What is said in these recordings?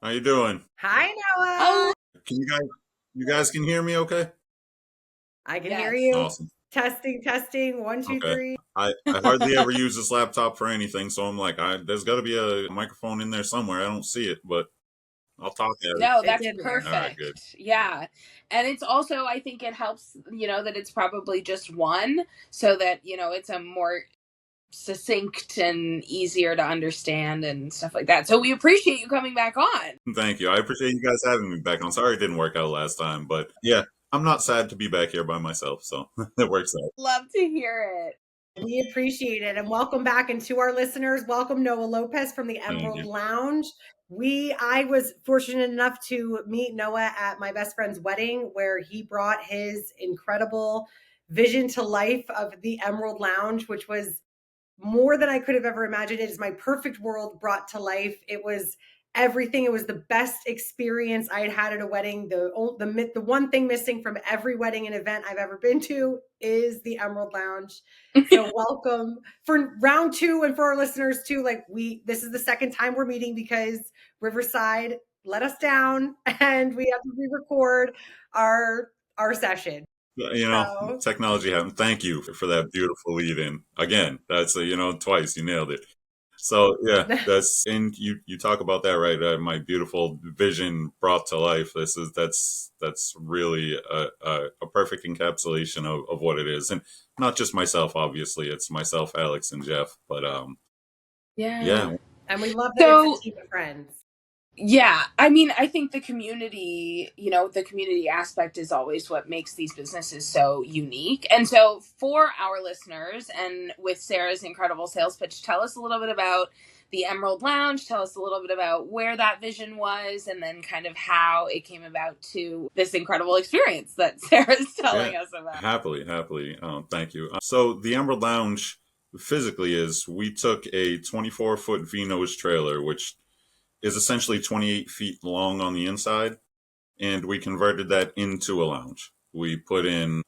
How you doing? Hi, Oh, Noah. Can you guys can hear me okay? I can hear yes. you. Awesome. Testing, testing. One, two, Okay. three. I hardly ever use this laptop for anything, so I'm like, there's got to be a microphone in there somewhere. I don't see it, but I'll talk at it. No, It's that's in there. All right, good. perfect. Yeah. And it's also, I think it helps, that it's probably just one so that, it's a more succinct and easier to understand and stuff like that. So we appreciate you coming back on. Thank you. I appreciate you guys having me back. I'm sorry it didn't work out last time, but yeah, I'm not sad to be back here by myself, so it works out. Love to hear it. We appreciate it. And welcome back. And to our listeners, welcome Noah Lopez from the Thank Emerald you. Lounge. I was fortunate enough to meet Noah at my best friend's wedding, where he brought his incredible vision to life of the Emerald Lounge, which was more than I could have ever imagined. It is my perfect world brought to life. It was everything. It was the best experience I had at a wedding. The one thing missing from every wedding and event I've ever been to is the Emerald Lounge. So welcome for round two, and for our listeners too. This is the second time we're meeting because Riverside let us down, and we have to re-record our session. So Technology happened. Thank you for that beautiful lead in. Again, that's twice you nailed it. So yeah, and you talk about that, right? My beautiful vision brought to life. That's really a perfect encapsulation of what it is, and not just myself. Obviously, it's myself, Alex, and Jeff. But Yeah. yeah, and we love that it's a So, team of friends. yeah, I mean, I think the community aspect is always what makes these businesses so unique. And so, for our listeners, and with Sarah's incredible sales pitch, tell us a little bit about the Emerald Lounge. Tell us a little bit about where that vision was, and then kind of how it came about to this incredible experience that Sarah's yeah, telling us about. happily. Thank you. So the Emerald Lounge physically is we took a 24-foot V-nose trailer, which is essentially 28 feet long on the inside, and we converted that into a lounge. We put in,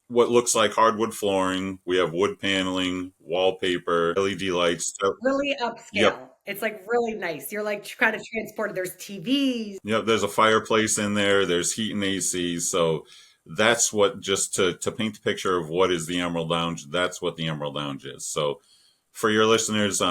what looks like hardwood flooring. We have wood paneling, wallpaper, LED lights. Really Yep. upscale. It's like really nice. You're like kind of transported. There's TVs. Yep. There's a fireplace in there. There's heat and AC. So that's what, just to paint the picture of what is the Emerald Lounge, that's what the Emerald Lounge is. So for your listeners,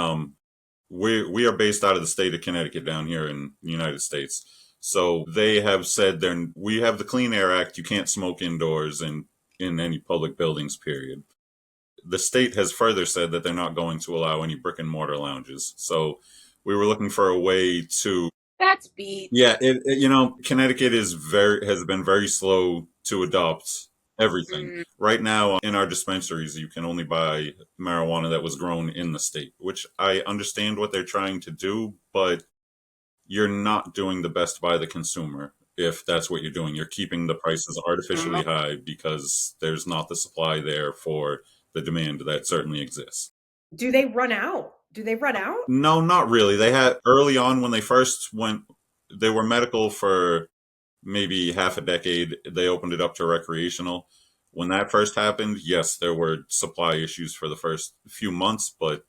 we are based out of the state of Connecticut down here in the United States. So they have said we have the Clean Air Act. You can't smoke indoors in any public buildings, period. The state has further said that they're not going to allow any brick and mortar lounges. So we were looking for a way to, That's beat. yeah, Connecticut has been very slow to adopt everything. Mm. Right now, in our dispensaries, you can only buy marijuana that was grown in the state, which I understand what they're trying to do, but you're not doing the best by the consumer if that's what you're doing. You're keeping the prices artificially high because there's not the supply there for the demand that certainly exists. Do they run out? Do they run out? No, not really. They had early on when they first went, they were medical for maybe half a decade. They opened it up to recreational. When that first happened, yes, there were supply issues for the first few months, but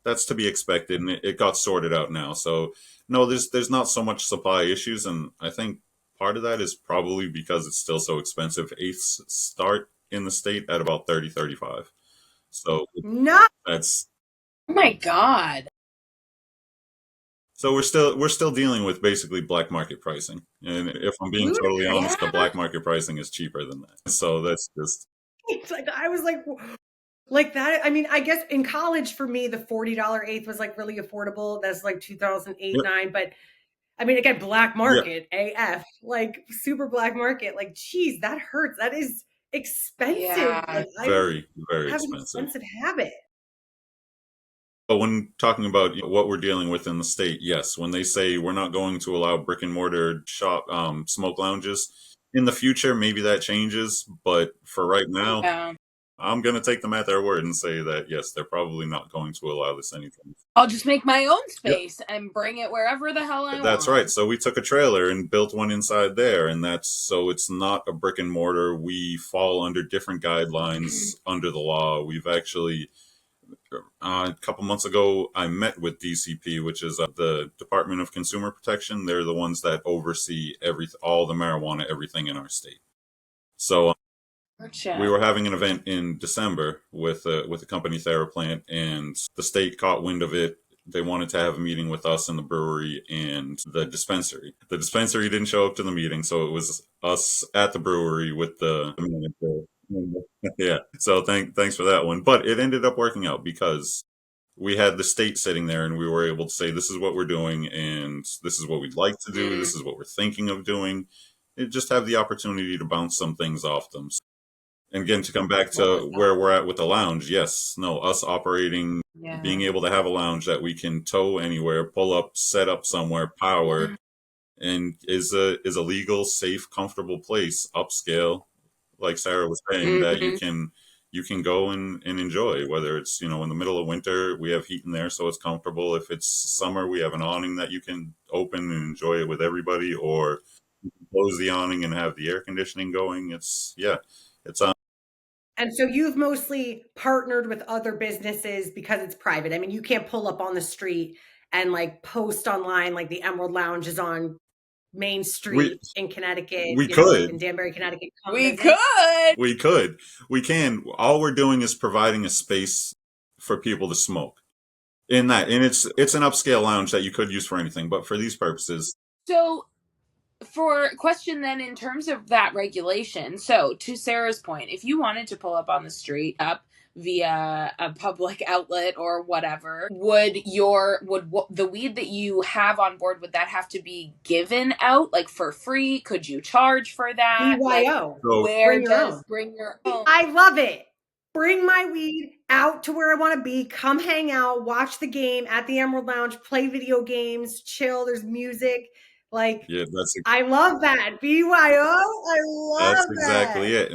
that's to be expected, and it got sorted out now. So no, there's not so much supply issues, and I think part of that is probably because it's still so expensive. Eighths start in the state at about 30-35. So No. that's Oh my God. so we're still dealing with basically black market pricing, and if I'm being totally Ludicrous. honest, the black market pricing is cheaper than that. So that's just It's like I was like that. I mean, I guess in college for me, the $40 eighth was like really affordable. That's like 2008, yep, 9. But I mean, again, black yep, market, AF, like super black market. Like, geez, that hurts. That is expensive. Yeah. Like, I very very have an expensive. expensive habit. But when talking about what we're dealing with in the state, yes, when they say we're not going to allow brick and mortar shop smoke lounges in the future, maybe that changes. But for right now, Yeah. I'm going to take them at their word and say that yes, they're probably not going to allow this anytime. I'll just make my own Yep, space and bring it wherever the hell I that's right. want. So we took a trailer and built one inside there, and that's so it's not a brick and mortar. We fall under different guidelines under the law. We've actually A couple months ago, I met with DCP, which is the Department of Consumer Protection. They're the ones that oversee all the marijuana, everything in our state. So we Gotcha. were having an event in December with the company TheraPlant, and the state caught wind of it. They wanted to have a meeting with us in the brewery and the dispensary. The dispensary didn't show up to the meeting, so it was us at the brewery with the manager. Yeah. So thanks for that one. But it ended up working out because we had the state sitting there and we were able to say, this is what we're doing and this is what we'd like to do. This Mm. is what we're thinking of doing. And just have the opportunity to bounce some things off them. And again, to come back Love to that. where we're at with the lounge, yes, no, us operating, being Yeah. able to have a lounge that we can tow anywhere, pull up, set up somewhere, power, and is a legal, safe, comfortable place, upscale, like Sarah was saying, that Mm-hmm. you can go and enjoy. Whether it's in the middle of winter, we have heat in there, so it's comfortable. If it's summer, we have an awning that you can open and enjoy it with everybody, or you can close the awning and have the air conditioning going. It's And so you've mostly partnered with other businesses because it's private. I mean, you can't pull up on the street and like post online like the Emerald Lounge is on Main we Street in Connecticut, we could. in Danbury, Connecticut. Come We visit. could. We could. We can. All we're doing is providing a space for people to smoke. And it's an upscale lounge that you could use for anything, but for these purposes, So, for question then, in terms of that regulation, so to Sarah's point, if you wanted to pull up on the street up via a public outlet or whatever, would the weed that you have on board, would that have to be given out like for free? Could you charge for that? Like, BYO. so where Bring your does own. bring your own? I love it. Bring my weed out to where I want to be. Come hang out, watch the game at the Emerald Lounge, play video games, chill. There's music. Like, yeah, I love that. BYO. I that's love that. exactly it.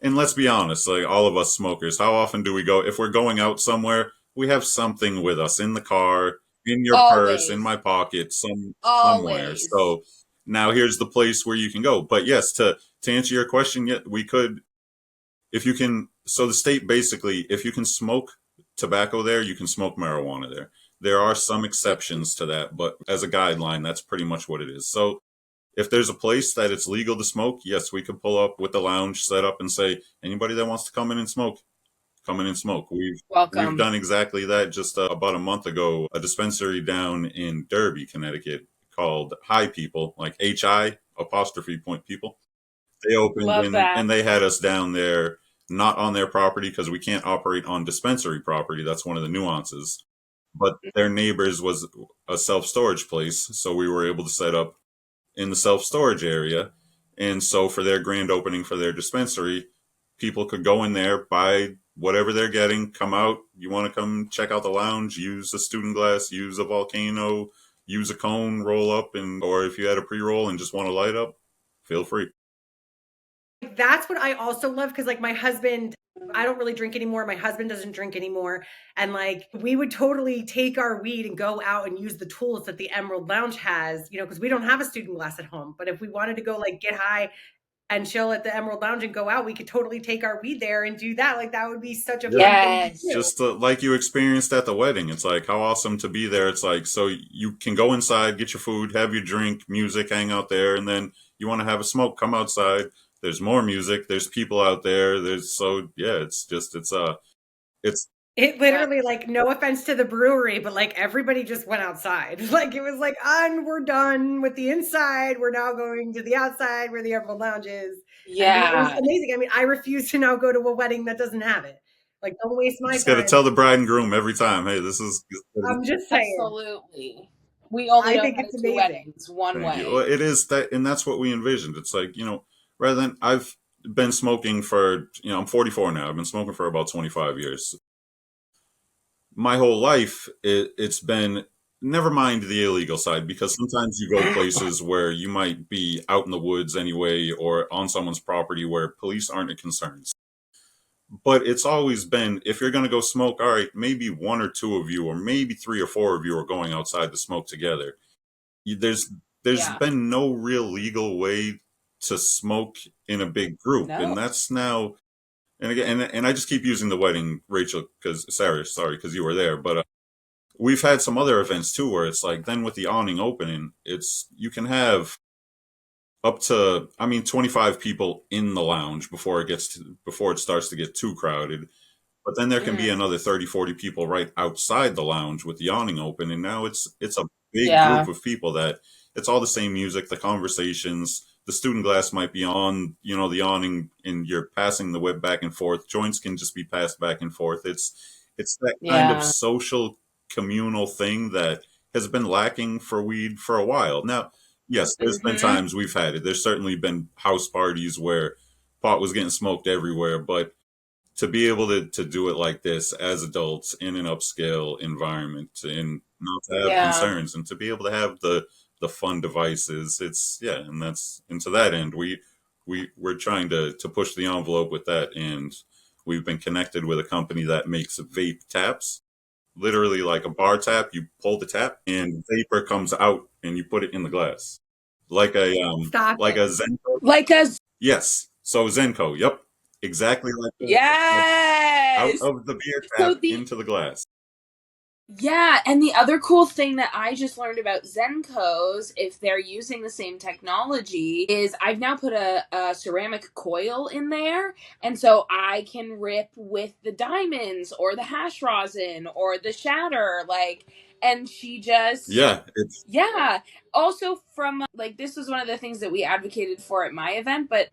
And let's be honest, like all of us smokers, how often do we go if we're going out somewhere, we have something with us in the car, in your purse, in Always. my pocket, somewhere. Always. So now here's the place where you can go. But yes, to answer your question, yeah, we could if you can. So the state basically, if you can smoke tobacco there, you can smoke marijuana there. There are some exceptions to that, but as a guideline, that's pretty much what it is. So if there's a place that it's legal to smoke, yes, we could pull up with the lounge set up and say, anybody that wants to come in and smoke, come in and smoke. We've Welcome. done exactly that just about a month ago. A dispensary down in Derby, Connecticut, called High People, like HI apostrophe point people. They opened Love in that. and they had us down there, not on their property because we can't operate on dispensary property. That's one of the nuances. But their neighbors was a self storage place, so we were able to set up in the self storage area. And so for their grand opening for their dispensary, people could go in there, buy whatever they're getting, come out. You want to come check out the lounge, use a student glass, use a volcano, use a cone, roll up, or if you had a pre roll and just want to light up, feel free. That's what I also love because, like, my husband, I don't really drink anymore. My husband doesn't drink anymore. And, like, we would totally take our weed and go out and use the tools that the Emerald Lounge has, because we don't have a student glass at home. But if we wanted to go, like, get high and chill at the Emerald Lounge and go out, we could totally take our weed there and do that. Like, that would be such a fun thing to Yes. do. Just like you experienced at the wedding. It's like how awesome to be there. It's like, so you can go inside, get your food, have your drink, music, hang out there. And then you want to have a smoke, come outside. There's more music. There's people out there. It's It literally, like, no offense to the brewery, but like everybody just went outside. Like it was like, and we're done with the inside. We're now going to the outside where the Emerald Lounge is. And it was Yeah. amazing. I mean, I refuse to now go to a wedding that doesn't have it. Like, don't waste you my just got to time. tell the bride and groom every time, hey, this is. I'm just saying. Absolutely. We only I know think how to it's do amazing. weddings one Thank you. Well, way. it is that, and that's what we envisioned. It's like, rather than I've been smoking for, I'm 44 now. I've been smoking for about 25 years. My whole life, it's been, never mind the illegal side, because sometimes you go places where you might be out in the woods anyway, or on someone's property where police aren't a concern. But it's always been, if you're going to go smoke, all right, maybe one or two of you, or maybe three or four of you are going outside to smoke together. There's Yeah. been no real legal way to smoke in a big group, No. and that's now And again, and I just keep using the wedding, Rachel, because Sarah, sorry, because you were there, but we've had some other events too, where it's like then with the awning opening, it's you can have up to, I mean, 25 people in the lounge before it starts to get too crowded. But then there can be Mm, another 30, 40 people right outside the lounge with the awning open. And now it's a big group yeah. of people that it's all the same music, the conversations, the student glass might be on, the awning and you're passing the whip back and forth. Joints can just be passed back and forth. It's that kind of Yeah. social communal thing that has been lacking for weed for a while. Now, yes, there's been Hmm. times we've had it. There's certainly been house parties where pot was getting smoked everywhere, but to be able to do it like this as adults in an upscale environment and not to have Yeah. concerns and to be able to have the fun devices, it's yeah, and to that end we're trying to push the envelope with that, and we've been connected with a company that makes vape taps, literally like a bar tap. You pull the tap and vapor comes out and you put it in the glass like Stop like it. a Zenko. Like a Yes, so Zenko. Yep, exactly like that. Out yes. of the beer So tap the into the glass. Yeah, and the other cool thing that I just learned about Zenkos, if they're using the same technology, is I've now put a ceramic coil in there, and so I can rip with the diamonds or the hash rosin or the shatter, like, and she just, Yeah, it's yeah. Also, from like, this was one of the things that we advocated for at my event, but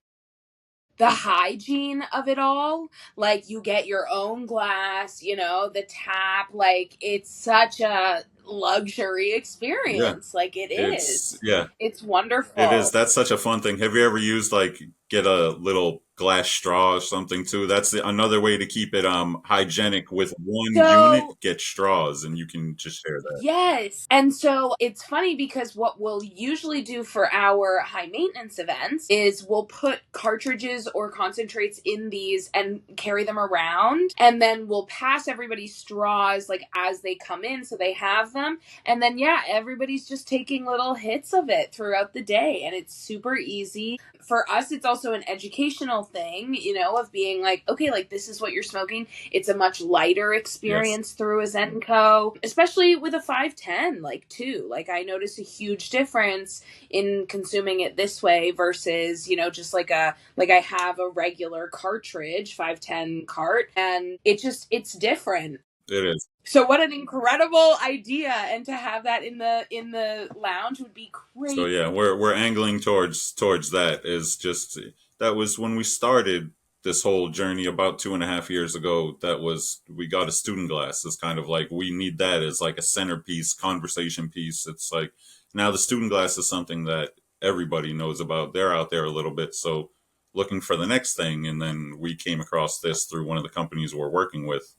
the hygiene of it all, like you get your own glass, the tap, like it's such a luxury yeah, experience, like it it's is, yeah, it's it is. wonderful. That's such a fun thing. Have you ever used like get a little glass straw or something too? That's another way to keep it hygienic with one So unit. Get straws and you can just share that. yes. And so it's funny because what we'll usually do for our high maintenance events is we'll put cartridges or concentrates in these and carry them around. And then we'll pass everybody straws like as they come in so they have them. And then, yeah, everybody's just taking little hits of it throughout the day. And it's super easy. For us, it's also an educational thing, of being like, okay, like this is what you're smoking. It's a much lighter Yes. experience through a Zenko, especially with a 510, like too. Like I notice a huge difference in consuming it this way versus, just like I have a regular cartridge, 510 cart, and it's different. It is. So what an incredible idea, and to have that in the lounge would be So crazy. yeah, we're angling towards that. Is just that was when we started this whole journey about 2.5 years ago. That was we got a student glass. It's kind of like we need that as like a centerpiece, conversation piece. It's like now the student glass is something that everybody knows about. They're out there a little bit, so looking for the next thing, and then we came across this through one of the companies we're working with.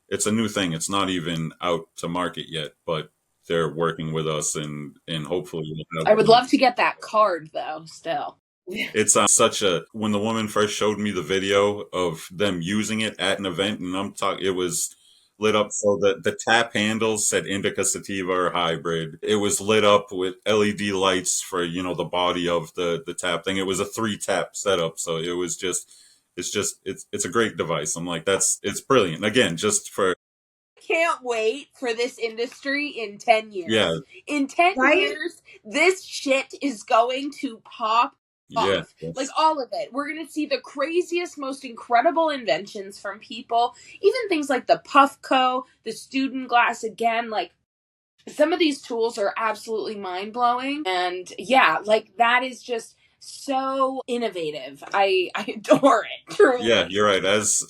It's a new thing. It's not even out to market yet, but they're working with us, and hopefully we'll have I would them. love to get that card though, still. It's such a when the woman first showed me the video of them using it at an event, and I'm talking, it was lit up so that the tap handles said indica sativa or hybrid. It was lit up with LED lights for the body of the tap thing. It was a 3 tap setup, so it was it's a great device. I'm like it's brilliant. Again, just for Can't wait for this industry in 10 yeah, years. In 10 Right? years, this shit is going to pop yeah, off. Like all of it. We're going to see the craziest, most incredible inventions from people. Even things like the Puffco, the student glass again. Like some of these tools are absolutely mind blowing. And yeah, like that is just so innovative. I adore it, yeah. truly. You're right. As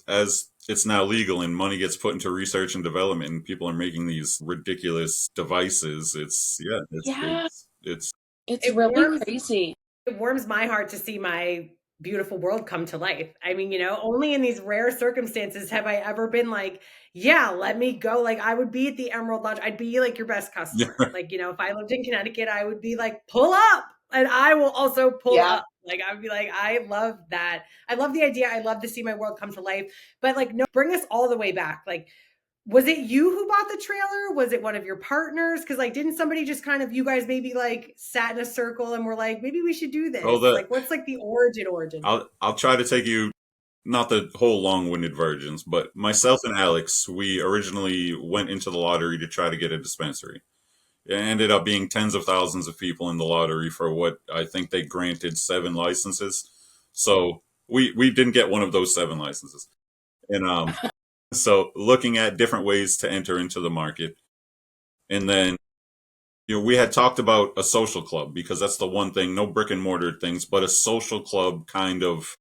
it's now legal and money gets put into research and development, and people are making these ridiculous devices. It's yeah, Yeah, it's it's It really warms crazy. it warms my heart to see my beautiful world come to life. I mean, only in these rare circumstances have I ever been like, yeah, let me go. Like I would be at the Emerald Lodge. I'd be like your best yeah, customer. Like, if I lived in Connecticut, I would be like, pull up. And I will also pull Yeah. up. Like I would be like, I love that. I love the idea. I love to see my world come to life. But like, no, bring us all the way back. Like, was it you who bought the trailer? Was it one of your partners? Because like, didn't somebody just kind of you guys maybe like sat in a circle and were like, maybe we should do Oh, this? the Like, what's like the origin? I'll try to take you not the whole long-winded versions, but myself and Alex, we originally went into the lottery to try to get a dispensary. It ended up being tens of thousands of people in the lottery for what I think they granted 7 licenses. So we didn't get one of those 7 licenses. And so looking at different ways to enter into the market. And then we had talked about a social club because that's the one thing, no brick and mortar things, but a social club kind of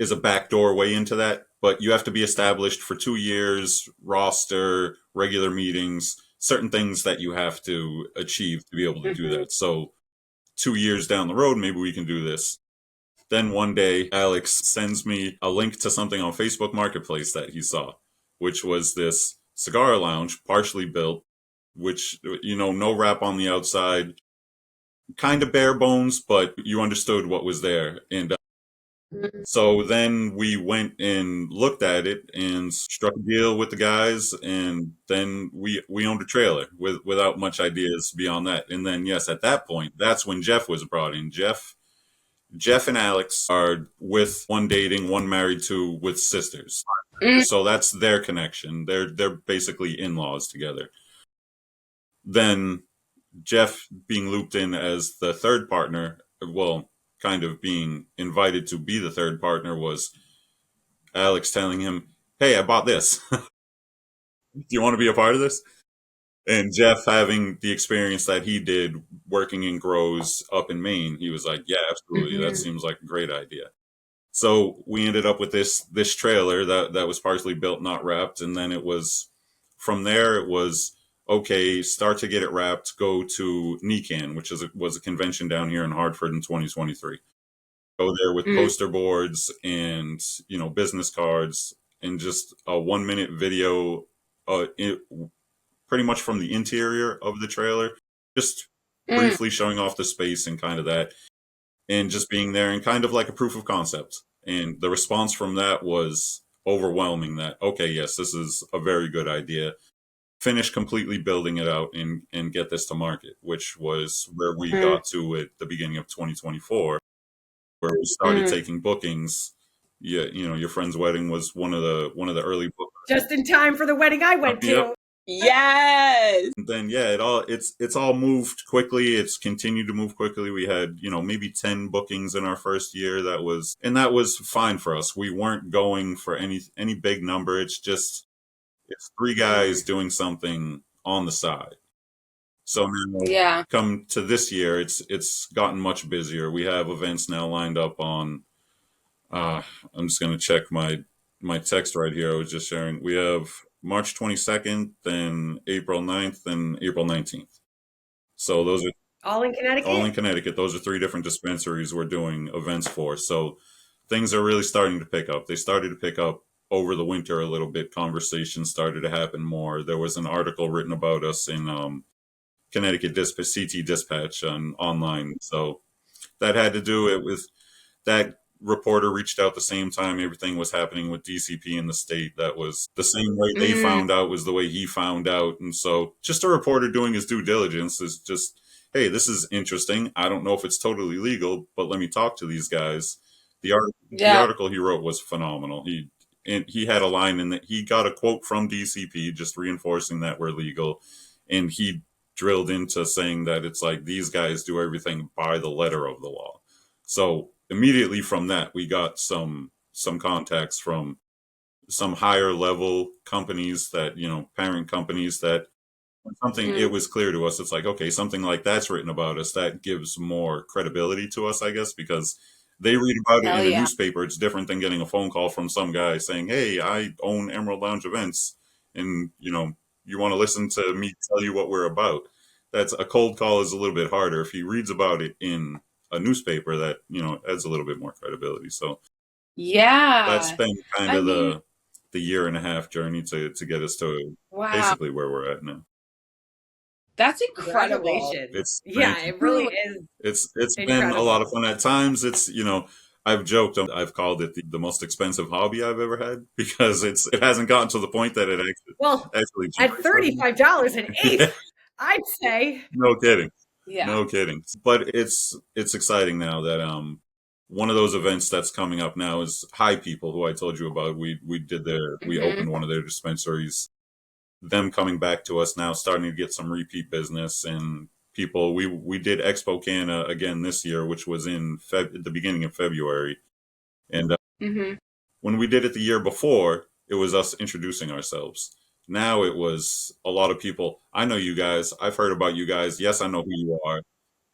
is a backdoor way into that. But you have to be established for 2 years, roster, regular meetings, certain things that you have to achieve to be able to do that. So 2 years down the road, maybe we can do this. Then one day, Alex sends me a link to something on Facebook Marketplace that he saw, which was this cigar lounge, partially built, which, no wrap on the outside, kind of bare bones, but you understood what was there. And so then we went and looked at it and struck a deal with the guys, and then we owned a trailer without much ideas beyond that. And then yes, at that point, that's when Jeff was brought in. Jeff and Alex are with one dating, one married to with sisters. So that's their connection. They're basically in-laws together. Then Jeff being looped in as the third partner, well, kind of being invited to be the third partner, was Alex telling him, "Hey, I bought this. Do you want to be a part of this?" And Jeff, having the experience that he did working in grows up in Maine, he was like, "Yeah, absolutely. That seems like a great idea." So we ended up with this trailer that was partially built, not wrapped, and then from there it was okay. Start to get it wrapped. Go to NECAN, which was a convention down here in Hartford in 2023. Go there with poster boards and business cards and just a 1-minute video, pretty much from the interior of the trailer, just briefly showing off the space and kind of that, and just being there and kind of like a proof of concept. And the response from that was overwhelming that, okay, yes, this is a very good idea. Finish completely building it out and get this to market, which was where we got to at the beginning of 2024, where we started taking bookings. Yeah, your friend's wedding was one of the early bookings. Just in time for the wedding I went to. Yep. Yes. Then it's all moved quickly. It's continued to move quickly. We had maybe 10 bookings in our first year. That was fine for us. We weren't going for any big number. It's 3 guys doing something on the side. So now, come to this year, it's gotten much busier. We have events now lined up on. I'm just going to check my text right here. I was just sharing. We have March 22nd, then April 9th, then April 19th. So those are all in Connecticut. All in Connecticut. Those are 3 different dispensaries we're doing events for. So things are really starting to pick up. They started to pick up over the winter a little bit. Conversations started to happen more. There was an article written about us in Connecticut CT Dispatch online. So that had to do it with that. Reporter reached out the same time everything was happening with DCP in the state. That was the same way they found out was the way he found out. And so just a reporter doing his due diligence is just, hey, this is interesting. I don't know if it's totally legal, but let me talk to these guys. The article he wrote was phenomenal. He had a line in that he got a quote from DCP just reinforcing that we're legal. And he drilled into saying that it's like these guys do everything by the letter of the law. So immediately from that, we got some contacts from some higher level companies that, parent companies that something, it was clear to us. It's like, okay, something like that's written about us. That gives more credibility to us, I guess, because they read about it in a newspaper. It's different than getting a phone call from some guy saying, hey, I own Emerald Lounge Events. And, you want to listen to me tell you what we're about. That's a cold call is a little bit harder. If he reads about it in a newspaper, that adds a little bit more credibility. So that's been kind of the 1.5-year journey to get us to basically where we're at now. That's incredible. It really is. It's been a lot of fun. At times it's I've joked, I've called it the most expensive hobby I've ever had because it hasn't gotten to the point that it actually at $35 an eighth, I'd say. No kidding. Yeah. No kidding. But it's exciting now that one of those events that's coming up now is High People, who I told you about. We Mm-hmm. opened one of their dispensaries. Them coming back to us now, starting to get some repeat business and people. We did Expo Canna again this year, which was in the beginning of February, and Mm-hmm. when we did it the year before, it was us introducing ourselves. Now it was a lot of people. I know you guys. I've heard about you guys. Yes, I know who you are.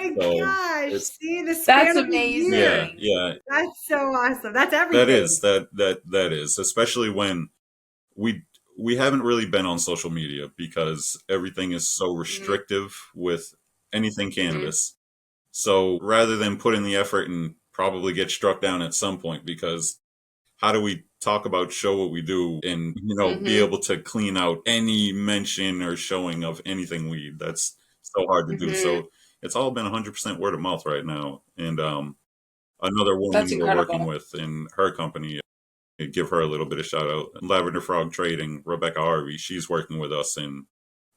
Oh my So gosh, it's see the That's span of a yeah, year. amazing. yeah. That's so awesome. That's That is everything. that is especially when we we haven't really been on social media because everything is so restrictive with anything Mm-hmm. cannabis. So rather than put in the effort and probably get struck down at some point, because how do we talk about show what we do and be Mm-hmm. able to clean out any mention or showing of anything weed? That's so hard to do. Mm-hmm. So it's all been 100% word of mouth right now. And another That's woman we're working incredible. with in her company, give her a little bit of shout out. Lavender Frog Trading, Rebecca Harvey, she's working with us and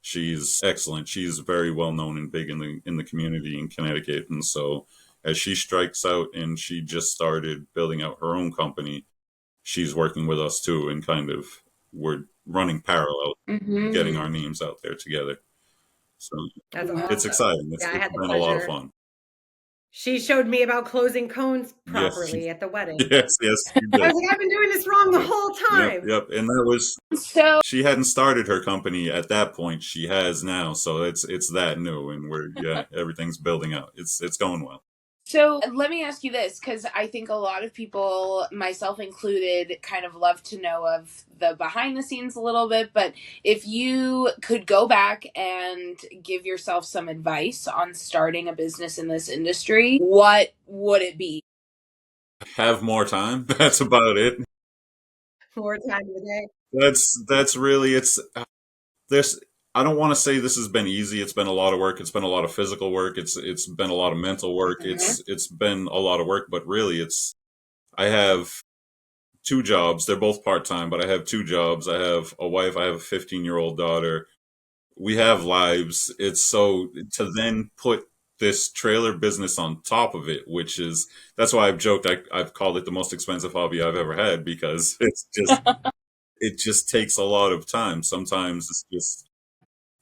she's excellent. She's very well known and big in the community in Connecticut. And so as she strikes out and she just started building out her own company, she's working with us too and kind of we're running parallel, getting Mm-hmm. our names out there together. So That's it's awesome. exciting. Yeah, I It's had the been a lot of pleasure. fun. She showed me about closing cones Yes, properly at the wedding. yes, yes, you I did. was like, I've been doing this wrong the Yep, whole yep, time. yep. And that was So, she hadn't started her company at that point. She has now, so it's that new, and everything's building out. It's going well. so let me ask you this, because I think a lot of people, myself included, kind of love to know of the behind the scenes a little bit. But if you could go back and give yourself some advice on starting a business in this industry, what would it be? Have more time. That's about it. More time of the day. That's really it's there's I don't want to say this has been easy. It's been a lot of work. It's been a lot of physical work. It's been a lot of mental work. Mm-hmm. It's been a lot of work, but really I have two jobs. They're both part-time, but I have two jobs. I have a wife, I have a 15-year-old daughter. We have lives. It's so to then put this trailer business on top of it, which is that's why I've joked I've called it the most expensive hobby I've ever had because it just takes a lot of time. Sometimes it's just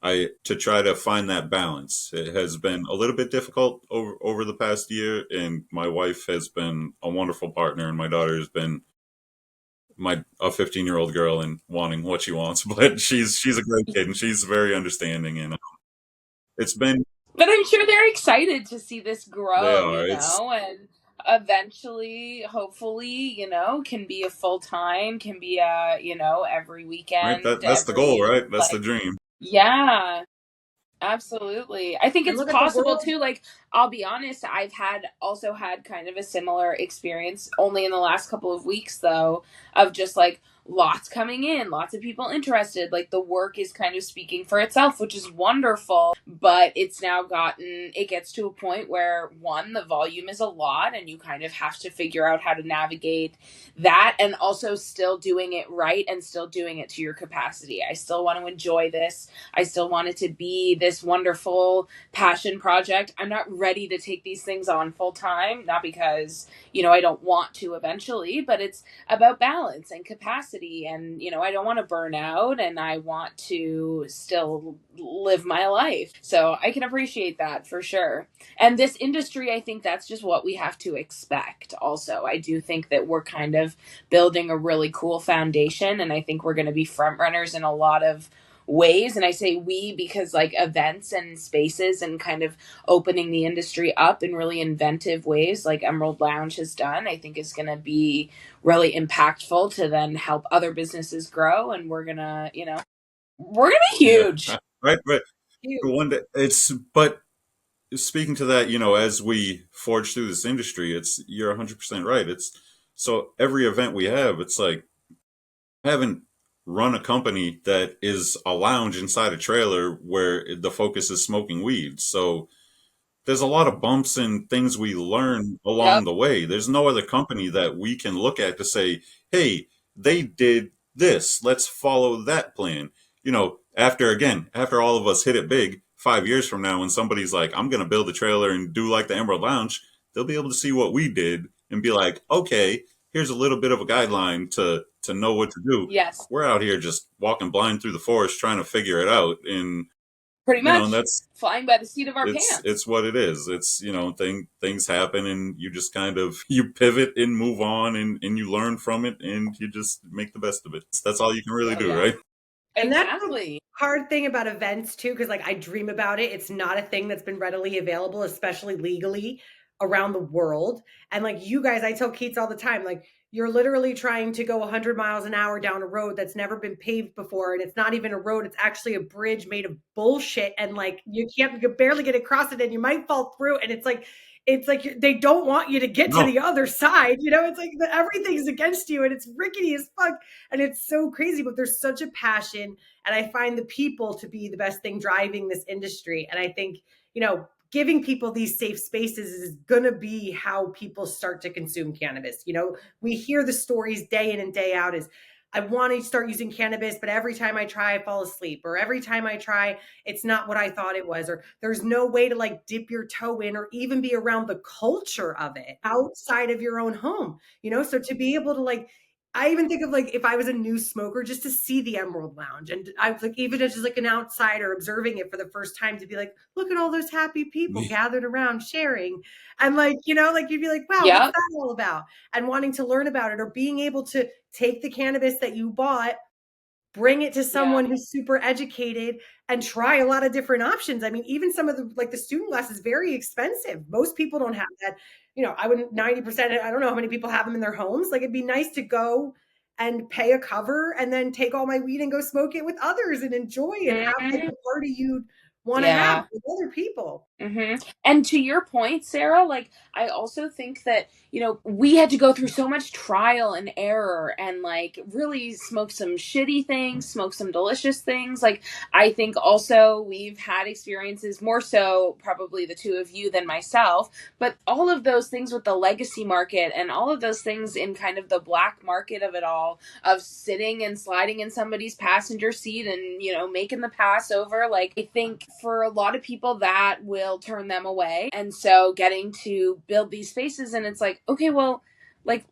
I to try to find that balance. It has been a little bit difficult over the past year, and my wife has been a wonderful partner, and my daughter has been my a 15-year-old girl and wanting what she wants, but she's a great kid and she's very understanding, and it's been But I'm sure they're excited to see this they grow, are it's and eventually, hopefully, can be a full time, can be a, every right weekend, that's the goal, every, right? That's the like, dream. yeah. Absolutely. I think And it's look at the possible world. too. Like, I'll be honest, I've also had kind of a similar experience only in the last couple of weeks, though, of just like lots coming in, lots of people interested. Like, the work is kind of speaking for itself, which is wonderful. But it gets to a point where one, the volume is a lot, and you kind of have to figure out how to navigate that and also still doing it right and still doing it to your capacity. I still want to enjoy this. I still want it to be this wonderful passion project. I'm not ready to take these things on full time, not because, I don't want to eventually, but it's about balance and capacity. And, I don't want to burn out and I want to still live my life. So I can appreciate that for sure. And this industry, I think that's just what we have to expect. Also, I do think that we're kind of building a really cool foundation. And I think we're going to be front runners in a lot of ways. And I say we because like events and spaces and kind of opening the industry up in really inventive ways like Emerald Lounge has done, I think is going to be really impactful to then help other businesses grow. And we're going to be Yeah, huge. right. Huge. One day it's but speaking to that, as we forge through this industry, it's you're 100% right. It's so every event we have, it's like I haven't run a company that is a lounge inside a trailer where the focus is smoking weed. So there's a lot of bumps and things we learn Yep. along the way. There's no other company that we can look at to say, hey, they did this. Let's follow that plan. After all of us hit it big 5 years from now, when somebody's like, I'm going to build a trailer and do like the Emerald Lounge, they'll be able to see what we did and be like, okay, here's a little bit of a guideline to know what to do. Yes. We're out here just walking blind through the forest trying to figure it out. And pretty much, and that's flying by the seat of our pants. It's what it is. It's, things happen, and you just kind of, you pivot and move on, and you learn from it, and you just make the best of it. That's all you can really do, right? And Exactly. that's the hard thing about events too, because like I dream about it. It's not a thing that's been readily available, especially legally around the world. And like you guys, I tell Keats all the time, like you're literally trying to go 100 miles an hour down a road that's never been paved before, and it's not even a road, it's actually a bridge made of bullshit, and like you can barely get across it, and you might fall through, and it's like they don't want you to get to the other side. It's like everything's against you, and it's rickety as fuck, and it's so crazy, but there's such a passion, and I find the people to be the best thing driving this industry. And I think giving people these safe spaces is going to be how people start to consume cannabis. We hear the stories day in and day out is, I want to start using cannabis, but every time I try, I fall asleep. Or every time I try, it's not what I thought it was. Or there's no way to like dip your toe in or even be around the culture of it outside of your own home. So to be able to like, I even think of like if I was a new smoker, just to see the Emerald Lounge, and I was like, even as just like an outsider observing it for the first time, to be like, look at all those happy people gathered around sharing, and like like you'd be like, wow, what's that all about? And wanting to learn about it, or being able to take the cannabis that you bought, bring it to someone who's super educated, and try a lot of different options. I mean, even some of the student glass is very expensive. Most people don't have that. I wouldn't 90%. I don't know how many people have them in their homes. Like it'd be nice to go and pay a cover and then take all my weed and go smoke it with others and enjoy and have like the party you'd want to have with other people. And to your point, Sarah, like I also think that we had to go through so much trial and error, and like really smoke some shitty things, smoke some delicious things. Like I think also we've had experiences, more so probably the two of you than myself, but all of those things with the legacy market and all of those things in kind of the black market of it all, of sitting and sliding in somebody's passenger seat and making the pass over. Like I think for a lot of people that will turn them away. And so getting to build these spaces, and it's like, okay, well, like,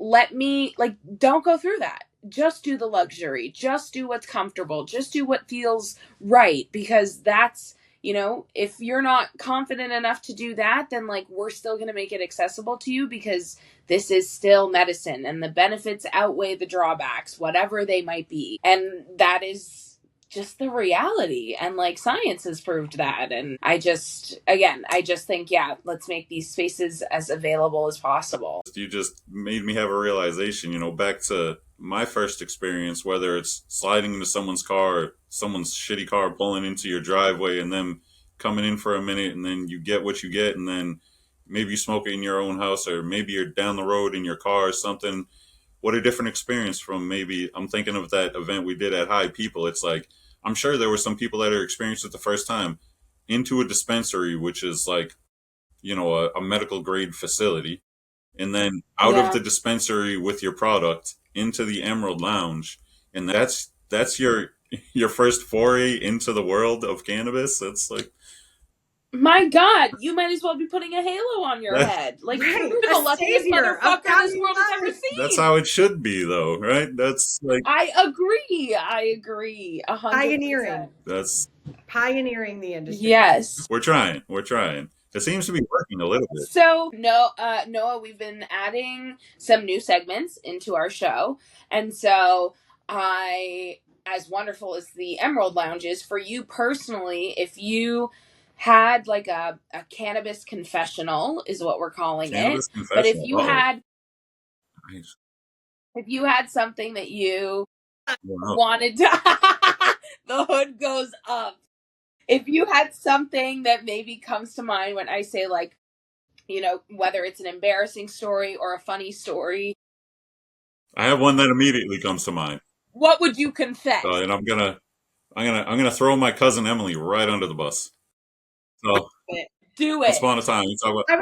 don't go through that. Just do the luxury. Just do what's comfortable. Just do what feels right. Because that's, if you're not confident enough to do that, then like, we're still going to make it accessible to you, because this is still medicine and the benefits outweigh the drawbacks, whatever they might be. And that is just the reality, and like science has proved that. And I just think let's make these spaces as available as possible. You just made me have a realization, back to my first experience, whether it's sliding into someone's car, or someone's shitty car pulling into your driveway and them coming in for a minute, and then you get what you get, and then maybe you smoke it in your own house, or maybe you're down the road in your car or something. What a different experience from, maybe I'm thinking of that event we did at High People. It's like, I'm sure there were some people that are experienced it the first time into a dispensary, which is like, a medical grade facility, and then out of the dispensary with your product into the Emerald Lounge. And that's your first foray into the world of cannabis. That's like, my God, you might as well be putting a halo on your head. Like, you're the luckiest motherfucker this world has ever seen. That's how it should be, though, right? That's like, I agree. 100%. Pioneering. That's pioneering the industry. Yes. We're trying. It seems to be working a little bit. So, Noah, we've been adding some new segments into our show. And so as wonderful as the Emerald Lounge is, for you personally, if you had like a cannabis confessional is what we're calling it. But if you had something that you wanted to the hood goes up. If you had something that maybe comes to mind when I say, like, whether it's an embarrassing story or a funny story. I have one that immediately comes to mind. What would you confess? And I'm gonna throw my cousin Emily right under the bus. So do it. Once upon a time, you talk about. I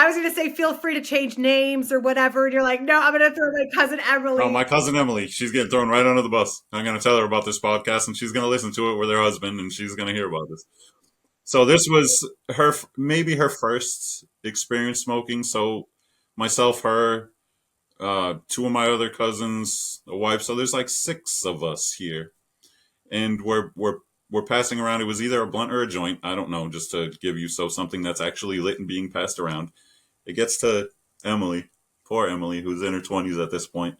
was gonna say, feel free to change names or whatever. And you're like, no, I'm gonna throw my cousin Emily. No, my cousin Emily, she's getting thrown right under the bus. I'm gonna tell her about this podcast, and she's gonna listen to it with her husband, and she's gonna hear about this. So this was maybe her first experience smoking. So myself, her, two of my other cousins, a wife. So there's like six of us here, and we're passing around. It was either a blunt or a joint. I don't know. Just to give you something that's actually lit and being passed around. It gets to Emily, poor Emily, who's in her 20s at this point,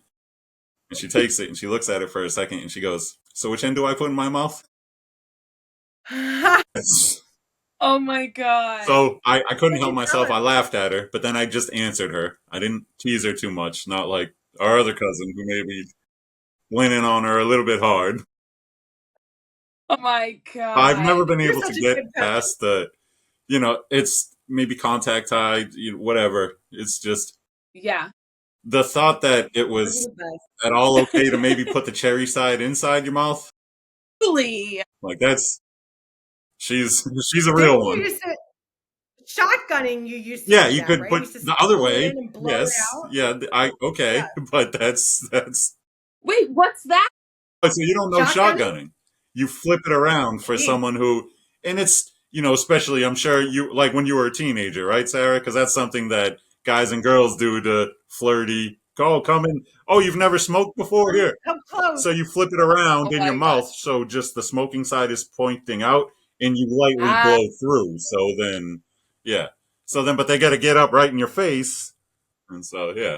and she takes it and she looks at it for a second and she goes, "So which end do I put in my mouth?" Oh my god. So I couldn't What'd help you myself. tell I her? laughed at her, but then I just answered her. I didn't tease her too much, not like our other cousin who maybe went in on her a little bit hard. Oh my I've never god. been You're able to such a get good cousin. past the, it's maybe contact high, whatever. It's just Yeah. the thought that it Those are was the best. at all okay to maybe put the cherry side inside your mouth. Really? Like that's she's she's a real Didn't you one. used to shotgunning? You used to Yeah, do you that, could right? You put used to the other pull it way. in and blow it Yes, out. yeah, I Yeah, okay, but that's. Wait, what's that? So you don't know shotgunning. shotgunning. You flip it around for Jeez. someone who, and it's, especially I'm sure you, like when you were a teenager, right, Sarah? Because that's something that guys and girls do to flirty. Go, come in. Oh, you've never smoked before? Here. Come close. So you flip it around Oh in your my god. mouth so just the smoking side is pointing out and you lightly Ah, blow through. So then, yeah. So then, but they got to get up right in your face. And so, yeah.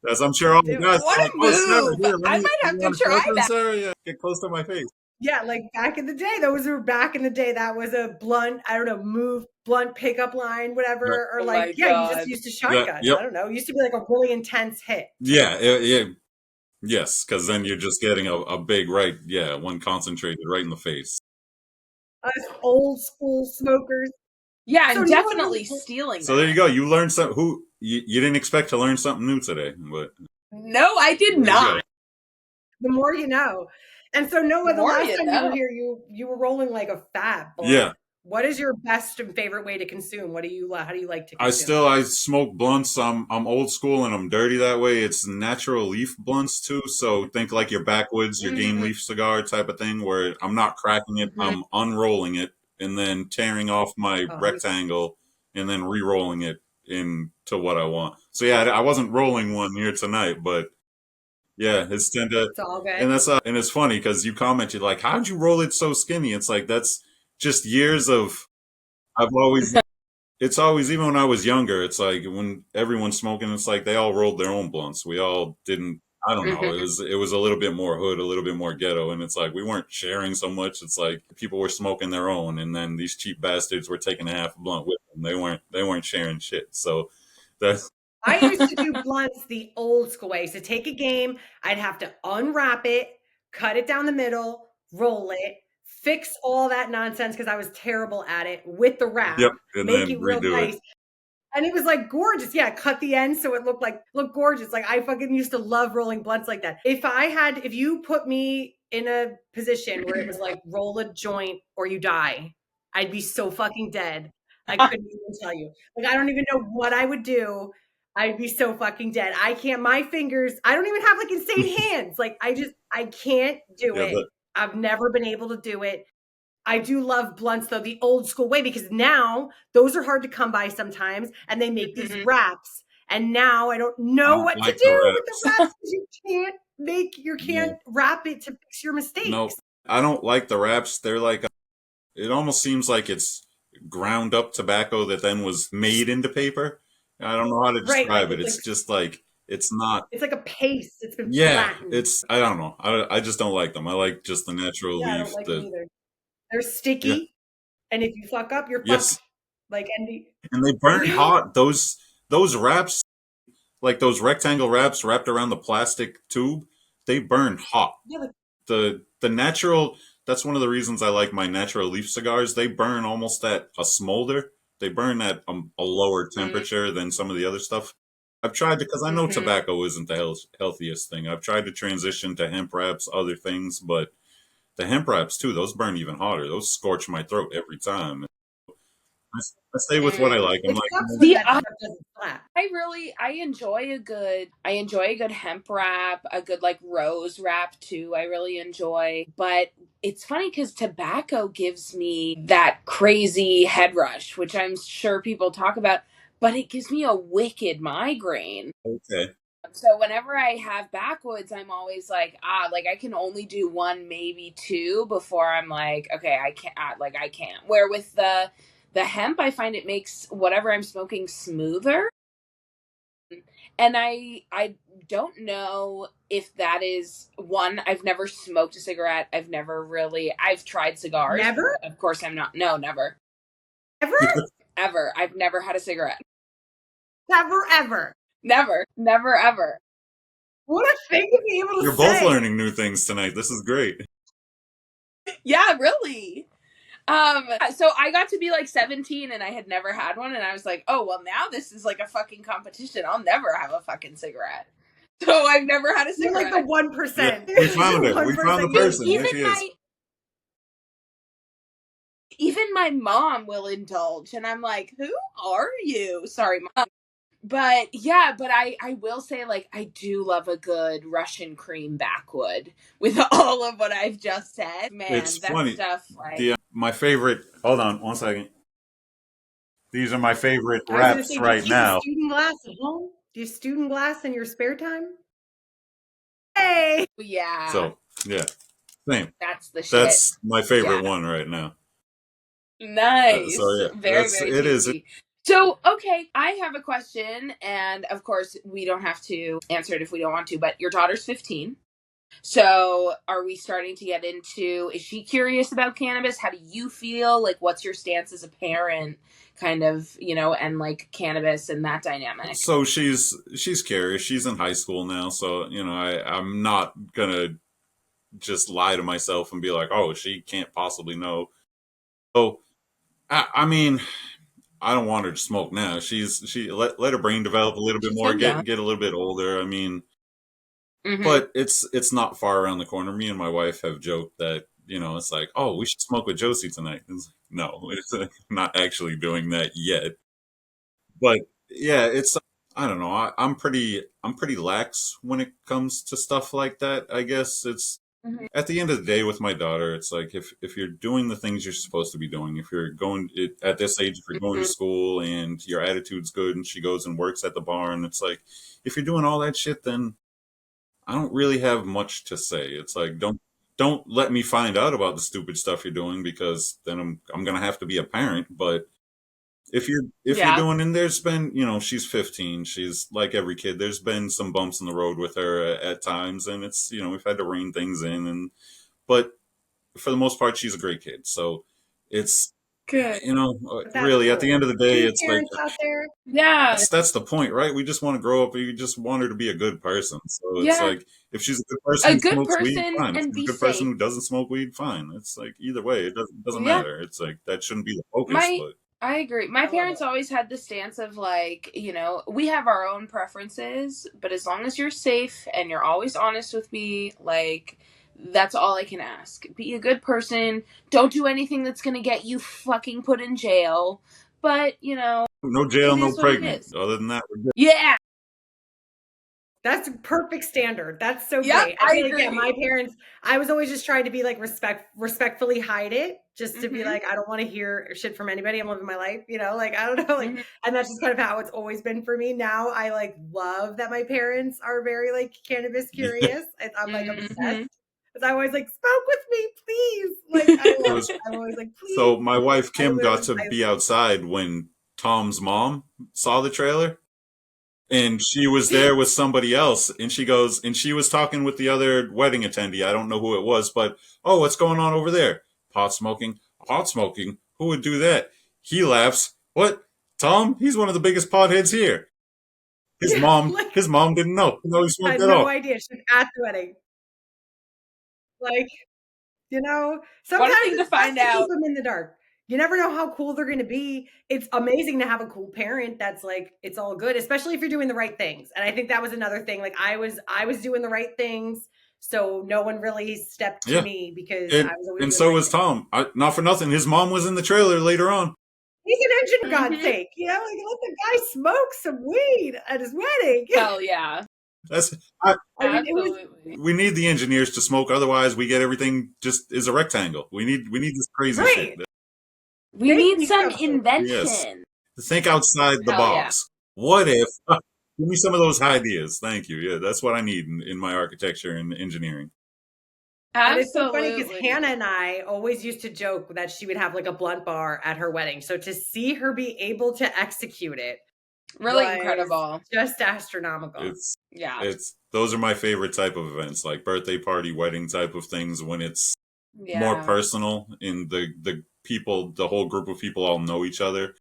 As I'm sure all the Do it. guys what are like, a oh, Sarah, move. here, I might you have to want to try try some, that. Sarah? Yeah, get close to my face. Yeah, like back in the day, those were back in the day. That was a blunt, I don't know, move, blunt pickup line, Yeah, whatever. Or Oh my like, yeah, you just god. used to that, shotgun. yep. I don't know. It used to be like a really intense hit. Yeah, yeah, yes, because then you're just getting a big right, yeah, one concentrated right in the face. Us old school smokers. Yeah, So I'm no one definitely was. stealing So there you that. go. You learned some. Who you didn't expect to learn something new today, but No, I did there you go. not. The more you know. And so The Noah, the more last you time you were know. here, you were rolling like a fat blunt. Yeah, What is your best and favorite way to consume? What do you how do you like to I consume? still I smoke blunts. I'm old school and I'm dirty that way. It's natural leaf blunts too. So think like your backwoods, your game Mm-hmm. leaf cigar type of thing, where I'm not cracking it. Mm-hmm. I'm unrolling it and then tearing off my Oh, rectangle and then re-rolling it into what I want. So yeah, I wasn't rolling one here tonight, but yeah, it's tend to, it's all good. and and it's funny because you commented like, "How'd you roll it so skinny?" It's like that's just years of. I've always it's always even when I was younger, it's like when everyone's smoking, it's like they all rolled their own blunts. We all didn't. I don't know. Mm-hmm. It was a little bit more hood, a little bit more ghetto, and it's like we weren't sharing so much. It's like people were smoking their own, and then these cheap bastards were taking a half a blunt with them. They weren't sharing shit. So that's I used to do blunts the old school way. So take a game, I'd have to unwrap it, cut it down the middle, roll it, fix all that nonsense because I was terrible at it with the yep, wrap, and make then it real redo it. nice. And it was like gorgeous. Yeah, cut the end so it looked gorgeous. Like I fucking used to love rolling blunts like that. If you put me in a position where it was like roll a joint or you die, I'd be so fucking dead. I couldn't even tell you. Like I don't even know what I would do. I'd be so fucking dead. I can't, my fingers, I don't even have like insane hands. Like I can't do Yeah, it. I've never been able to do it. I do love blunts though, the old school way, because now those are hard to come by sometimes and they make these Mm-hmm. wraps. And now I don't I know don't what to like the do with the wraps. wraps because you Yeah, can't wrap it to fix your no, mistakes. I don't like the wraps. They're like it almost seems like it's ground up tobacco that then was made into paper. I don't know how to Right. Like describe it. It's just like it's not. it's like a paste. It's been Yeah, flattened. it's. I don't know. I just don't like them. I like just the natural Yeah, I don't leaf. like them The either. They're yeah, sticky. And if you fuck up, you're yes, fucked. Like and they you burn know? hot. Those wraps, like those rectangle wraps wrapped around the plastic tube, they burn hot. Yeah, like, The natural. That's one of the reasons I like my natural leaf cigars. They burn almost at a smolder. They burn at a lower temperature than some of the other stuff. I've tried because I know Mm-hmm. tobacco isn't the healthiest thing. I've tried to transition to hemp wraps, other things, but the hemp wraps too, those burn even hotter. Those scorch my throat every time. I stay with what I like. I'm it like, sucks when See, that stuff doesn't slap. I enjoy a good hemp wrap, a good like rose wrap too. I really enjoy. But it's funny because tobacco gives me that crazy head rush, which I'm sure people talk about. but it gives me a wicked migraine. Okay. So whenever I have backwoods, I'm always like, like I can only do one, maybe two before I'm like, okay, I can't, I can't. Where with the hemp, I find it makes whatever I'm smoking smoother. And I don't know if that is one. I've never smoked a cigarette. I've tried cigars. Never? Of course I'm not. No, never. Ever? Ever. I've never had a cigarette. Never, ever. Never. Never, ever. What a thing to be able to You're say. both learning new things tonight. This is great. Yeah, really. So I got to be like 17 and I had never had one, and I was like, oh well, now this is like a fucking competition. I'll never have a fucking cigarette. So I've never had a You're cigarette. like the 1%. Yeah, we found it. We found the person. There she is. Even my mom will indulge, and I'm like, who are you? Sorry, Mom. But yeah, but I will say, like, I do love a good Russian cream backwood with all of what I've just said. Man, It's that funny. stuff, like, My favorite. Hold on 1 second. These are my favorite I was going to wraps say, right do you keep now. a student glass at home? Do you student glass in your spare time? Hey! yeah. So yeah, same. That's the shit. That's my favorite Yeah. one right now. Nice. So yeah, very, very it is. tasty. So, okay, I have a question, and of course, we don't have to answer it if we don't want to, but your daughter's 15. So, are we starting to get into, is she curious about cannabis? How do you feel? Like, what's your stance as a parent, kind of, and like cannabis and that dynamic? So she's curious. She's in high school now, so I'm not gonna just lie to myself and be like, oh, she can't possibly know. So I mean, I don't want her to smoke now. Let her brain develop a little bit more, get a little bit older. I mean, but it's not far around the corner. Me and my wife have joked that it's like, oh, we should smoke with Josie tonight. It's like, no, it's not actually doing that yet. But yeah, it's I don't know. I'm pretty lax when it comes to stuff like that. I guess it's at the end of the day with my daughter, it's like if you're doing the things you're supposed to be doing, if you're going at this age, if you're going to school and your attitude's good, and she goes and works at the barn, it's like if you're doing all that shit, then I don't really have much to say. It's like don't let me find out about the stupid stuff you're doing, because then I'm gonna have to be a parent. But if you're doing, and there's been, she's 15, she's like every kid, there's been some bumps in the road with her at times, and it's, we've had to rein things in, but for the most part, she's a great kid. So it's good. Really, at the end of the day, it's like, out there. Yeah, that's the point, right? We just want to grow up. We just want her to be a good person. So it's like, if she's a good person who smokes weed, fine. If she's a good person who doesn't smoke weed, fine. It's like, either way, it doesn't matter. It's like, that shouldn't be the focus. But I agree. My parents always had the stance of like, we have our own preferences, but as long as you're safe and you're always honest with me, like, that's all I can ask. Be a good person. Don't do anything that's going to get you fucking put in jail. But, no jail, no pregnant. Other than that, we're good. Yeah. That's a perfect standard. That's so Yep, great. I feel agree. like, my parents, I was always just trying to be like respectfully hide it, just to be like, I don't want to hear shit from anybody. I'm living my life, like, I don't know, like, and that's just kind of how it's always been for me. Now I like love that my parents are very like cannabis curious. I'm like obsessed. Because I always like, smoke with me, please. Like, I'm always like, please. So my wife Kim got to be outside when Tom's mom saw the trailer. And she was there with somebody else, and she goes, and she was talking with the other wedding attendee. I don't know who it was, but, oh, what's going on over there? Pot smoking? Pot smoking? Who would do that? He laughs. What? Tom? He's one of the biggest potheads here. His mom didn't know. No, he smoked I had at all. no idea. She was at the wedding. Like, sometimes it's best to keep them in the dark. You never know how cool they're going to be. It's amazing to have a cool parent that's like, it's all good, especially if you're doing the right things. And I think that was another thing. Like I was doing the right things. So no one really stepped to me because I was always. And so was Tom. Not for nothing. His mom was in the trailer later on. He's an engineer, for God's sake. Like let the guy smoke some weed at his wedding. Hell yeah. We need the engineers to smoke. Otherwise we get everything just is a rectangle. We need this crazy shit. We need some invention. Yes. think outside the Hell yeah. box. What if? Give me some of those ideas. Thank you. Yeah, that's what I need in my architecture and engineering. And it's so funny because Absolutely. Hannah and I always used to joke that she would have like a blunt bar at her wedding. So to see her be able to execute it Really was incredible. just astronomical. It's Yeah. it's those are my favorite type of events, like birthday party, wedding type of things, when it's more Yeah. personal and the people, the whole group of people all know each other.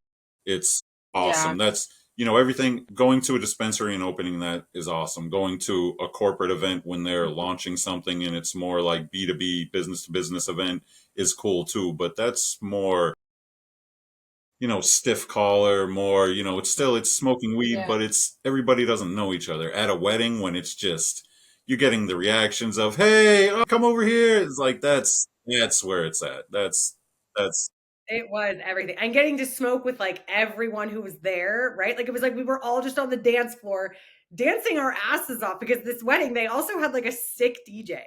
It's Yeah. awesome. That's, everything. Going to a dispensary and opening that is awesome. Going to a corporate event when they're launching something and it's more like B2B, business to business event is cool too. But that's more, stiff collar, more, it's smoking weed, Yeah. but it's everybody doesn't know each other. At a wedding, when it's just you're getting the reactions of, "Hey, oh, come over here." It's like that's where it's at. That's It was everything. And getting to smoke with like everyone who was there, right? Like it was like we were all just on the dance floor dancing our asses off because this wedding, they also had like a sick DJ.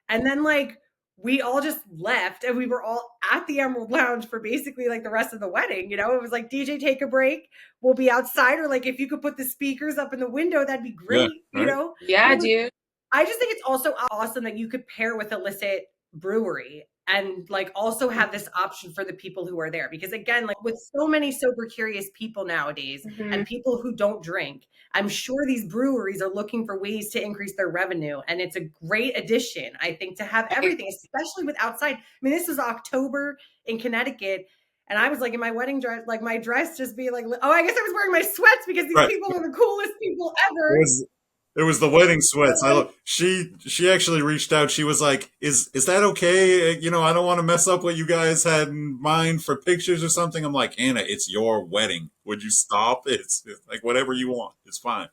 And then like we all just left and we were all at the Emerald Lounge for basically like the rest of the wedding. It was like DJ take a break. We'll be outside, or like if you could put the speakers up in the window, that'd be yeah, great, right. But Yeah, it was dude. I just think it's also awesome that you could pair with illicit brewery and like also have this option for the people who are there, because again, like with so many sober curious people nowadays Mm-hmm. and people who don't drink, I'm sure these breweries are looking for ways to increase their revenue, and it's a great addition, I think, to have everything, especially with outside. I mean, this is October in Connecticut, and I was like in my wedding dress, like my dress just being like, oh, I guess I was wearing my sweats because these Right. people are the coolest people It ever. was it was the wedding But sweats. I like, love. She actually reached out. She was like, "Is that okay? I don't want to mess up what you guys had in mind for pictures or something." I'm like, "Anna, it's your wedding. Would you stop? It's like whatever you want. It's fine."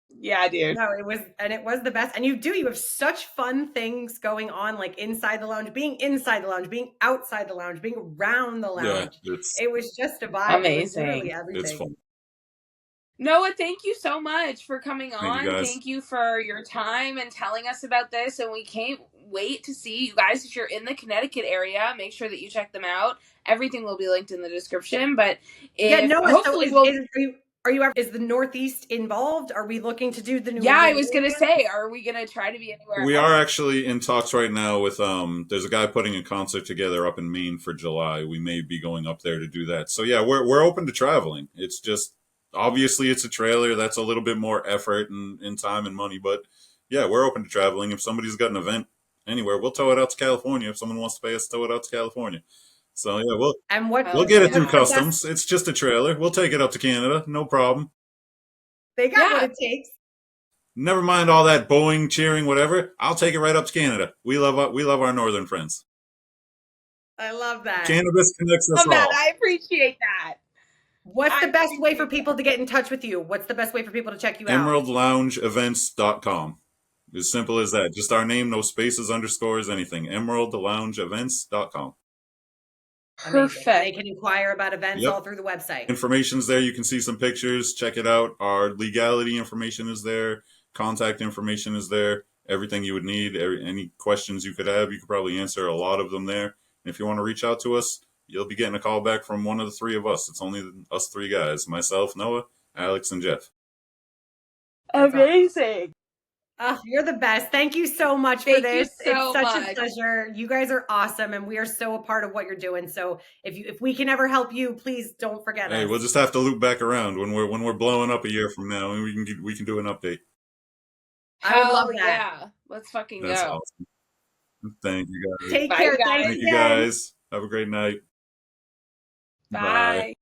Yeah, dude. no, it was the best. And you have such fun things going on, like inside the lounge, being inside the lounge, being outside the lounge, being around the Yeah, lounge. it's It was just a vibe. It was literally Amazing. it's everything. fun. Noah, thank you so much for coming Thank you on. guys. Thank you for your time and telling us about this. And we can't wait to see you guys. If you're in the Connecticut area, make sure that you check them out. Everything will be linked in the description. But Yeah, if Noah, so hopefully we'll is the Northeast involved? Are we looking to do the New yeah, I England was gonna area? say, are we gonna try to be anywhere We else? are actually in talks right now with there's a guy putting a concert together up in Maine for July. We may be going up there to do that. So yeah, we're open to traveling. It's just obviously it's a trailer, that's a little bit more effort and time and money, but yeah, we're open to traveling. If somebody's got an event anywhere, we'll tow it out to California. If someone wants to pay us, tow it out to California. So yeah, And we'll Hell get it through yeah. what's the customs. best? It's just a trailer. We'll take it up to Canada, no problem. They got what Yeah. it takes. Never mind all that booing, cheering, whatever. I'll take it right up to Canada. We love our northern friends. I love that. Cannabis connects us Love that. all. I appreciate that. What's the I best way for appreciate people that. to get in touch with you? What's the best way for people to check you out? EmeraldLoungeEvents.com. As simple as that. Just our name, no spaces, underscores, anything. EmeraldLoungeEvents.com. Amazing. And they Perfect. can inquire about events Yep. all through the website. Information's there. You can see some pictures. Check it out. Our legality information is there. Contact information is there. Everything you would need. Any questions you could have, you could probably answer a lot of them there. And if you want to reach out to us, you'll be getting a call back from one of the three of us. It's only us three guys: myself, Noah, Alex, and Jeff. That's awesome. Amazing. Oh, you're the best. Thank you so much for Thank you this. so It's such a much. pleasure. You guys are awesome, and we are so a part of what you're doing. So if we can ever help you, please don't forget Hey, us. we'll just have to loop back around when we're blowing up a year from now, and we can do an update. I would Hell love that. yeah. Let's fucking That's go. awesome. Thank you guys. Take Bye, care. guys. Thanks Thank you again. guys. Have a great night. Bye. Bye.